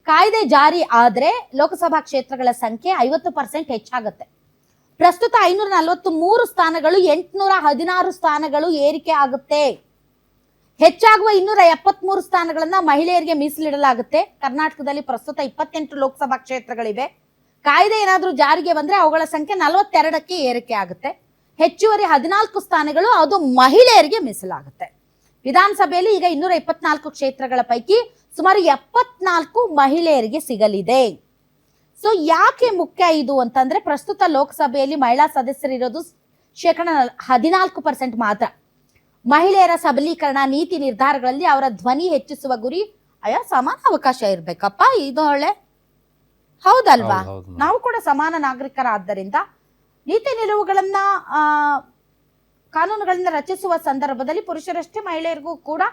ಕಾಯ್ದೆ ಜಾರಿ ಆದ್ರೆ ಲೋಕಸಭಾ ಕ್ಷೇತ್ರಗಳ ಸಂಖ್ಯೆ 50% ಹೆಚ್ಚಾಗುತ್ತೆ. ಪ್ರಸ್ತುತ 543 ಸ್ಥಾನಗಳು 816 ಸ್ಥಾನಗಳು ಏರಿಕೆ ಆಗುತ್ತೆ. ಹೆಚ್ಚಾಗುವ 273 ಸ್ಥಾನಗಳನ್ನ ಮಹಿಳೆಯರಿಗೆ ಮೀಸಲಿಡಲಾಗುತ್ತೆ. ಕರ್ನಾಟಕದಲ್ಲಿ ಪ್ರಸ್ತುತ 28 ಲೋಕಸಭಾ ಕ್ಷೇತ್ರಗಳಿವೆ. ಕಾಯ್ದೆ ಏನಾದ್ರೂ ಜಾರಿಗೆ ಬಂದ್ರೆ ಅವುಗಳ ಸಂಖ್ಯೆ 42ಕ್ಕೆ ಏರಿಕೆ ಆಗುತ್ತೆ. ಹೆಚ್ಚುವರಿ 14 ಸ್ಥಾನಗಳು ಅದು ಮಹಿಳೆಯರಿಗೆ ಮೀಸಲಾಗುತ್ತೆ. ವಿಧಾನಸಭೆಯಲ್ಲಿ ಈಗ 224 ಕ್ಷೇತ್ರಗಳ ಪೈಕಿ ಸುಮಾರು 74 ಮಹಿಳೆಯರಿಗೆ ಸಿಗಲಿದೆ. ಸೊ ಯಾಕೆ ಮುಖ್ಯ ಇದು ಅಂತಂದ್ರೆ, ಪ್ರಸ್ತುತ ಲೋಕಸಭೆಯಲ್ಲಿ ಮಹಿಳಾ ಸದಸ್ಯರಿರೋದು 14% ಮಾತ್ರ. ಮಹಿಳೆಯರ ಸಬಲೀಕರಣ ನೀತಿ ನಿರ್ಧಾರಗಳಲ್ಲಿ ಅವರ ಧ್ವನಿ ಹೆಚ್ಚಿಸುವ ಗುರಿ ಸಮಾನ ಅವಕಾಶ ಇರ್ಬೇಕಪ್ಪ. ಇದು ಒಳ್ಳೆ ಹೌದಲ್ವಾ? ನಾವು ಕೂಡ ಸಮಾನ ನಾಗರಿಕರಾದ್ದರಿಂದ ನೀತಿ ನಿಲುವುಗಳನ್ನ ಕಾನೂನುಗಳನ್ನ ರಚಿಸುವ ಸಂದರ್ಭದಲ್ಲಿ ಪುರುಷರಷ್ಟೇ ಮಹಿಳೆಯರಿಗೂ ಕೂಡ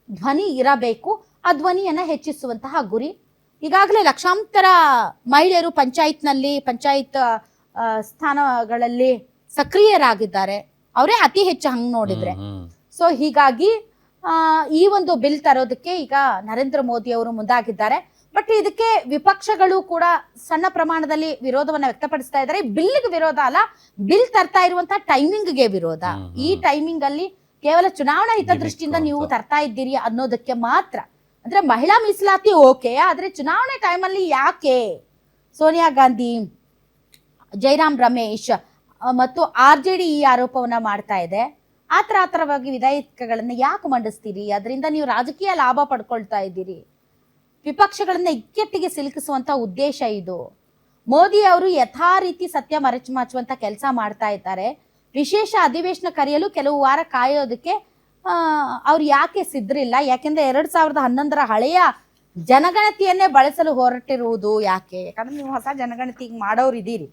ಧ್ವನಿ ಇರಬೇಕು. ಆ ಧ್ವನಿಯನ್ನ ಹೆಚ್ಚಿಸುವಂತಹ ಗುರಿ. ಈಗಾಗಲೇ ಲಕ್ಷಾಂತರ ಮಹಿಳೆಯರು ಪಂಚಾಯತ್ ಸ್ಥಾನಗಳಲ್ಲಿ ಸಕ್ರಿಯರಾಗಿದ್ದಾರೆ. ಅವರೇ ಅತಿ ಹೆಚ್ಚು ಹಂಗ್ ನೋಡಿದ್ರೆ. ಸೊ ಹೀಗಾಗಿ ಈ ಒಂದು ಬಿಲ್ ತರೋದಕ್ಕೆ ಈಗ ನರೇಂದ್ರ ಮೋದಿ ಅವರು ಮುಂದಾಗಿದ್ದಾರೆ. ಬಟ್ ಇದಕ್ಕೆ ವಿಪಕ್ಷಗಳು ಕೂಡ ಸಣ್ಣ ಪ್ರಮಾಣದಲ್ಲಿ ವಿರೋಧವನ್ನ ವ್ಯಕ್ತಪಡಿಸ್ತಾ ಇದ್ದಾರೆ. ಬಿಲ್ಗೆ ವಿರೋಧ ಅಲ್ಲ, ಬಿಲ್ ತರ್ತಾ ಇರುವಂತಹ ಟೈಮಿಂಗ್ಗೆ ವಿರೋಧ. ಈ ಟೈಮಿಂಗ್ ಅಲ್ಲಿ ಕೇವಲ ಚುನಾವಣಾ ಹಿತದೃಷ್ಟಿಯಿಂದ ನೀವು ತರ್ತಾ ಇದ್ದೀರಿ ಅನ್ನೋದಕ್ಕೆ ಮಾತ್ರ. ಅಂದ್ರೆ ಮಹಿಳಾ ಮೀಸಲಾತಿ ಓಕೆ, ಆದ್ರೆ ಚುನಾವಣೆ ಟೈಮಲ್ಲಿ ಯಾಕೆ? ಸೋನಿಯಾ ಗಾಂಧಿ, ಜೈರಾಮ್ ರಮೇಶ್ ಮತ್ತು RJD ಈ ಆರೋಪವನ್ನ ಮಾಡ್ತಾ ಇದೆ. ಆತರವಾಗಿ ವಿಧೇಯಕಗಳನ್ನ ಯಾಕೆ ಮಂಡಿಸ್ತೀರಿ? ಅದರಿಂದ ನೀವು ರಾಜಕೀಯ ಲಾಭ ಪಡ್ಕೊಳ್ತಾ ಇದ್ದೀರಿ. ವಿಪಕ್ಷಗಳನ್ನ ಇಕ್ಕಟ್ಟಿಗೆ ಸಿಲುಕಿಸುವಂತ ಉದ್ದೇಶ ಇದು. ಮೋದಿ ಅವರು ಯಥಾ ರೀತಿ ಸತ್ಯ ಮರೆಮಾಚುವಂತ ಕೆಲಸ ಮಾಡ್ತಾ ಇದ್ದಾರೆ. ವಿಶೇಷ ಅಧಿವೇಶನ ಕರೆಯಲು ಕೆಲವು ವಾರ ಕಾಯೋದಕ್ಕೆ ಅವ್ರು ಯಾಕೆ ಸಿದ್ರಿಲ್ಲ? ಯಾಕೆಂದ್ರೆ 2011ರ ಹಳೆಯ ಜನಗಣತಿಯನ್ನೇ ಬಳಸಲು ಹೊರಟಿರುವುದು ಯಾಕೆ? ಯಾಕಂದ್ರೆ ನೀವು ಹೊಸ ಜನಗಣತಿ ಮಾಡೋರು ಇದ್ದೀರಿ.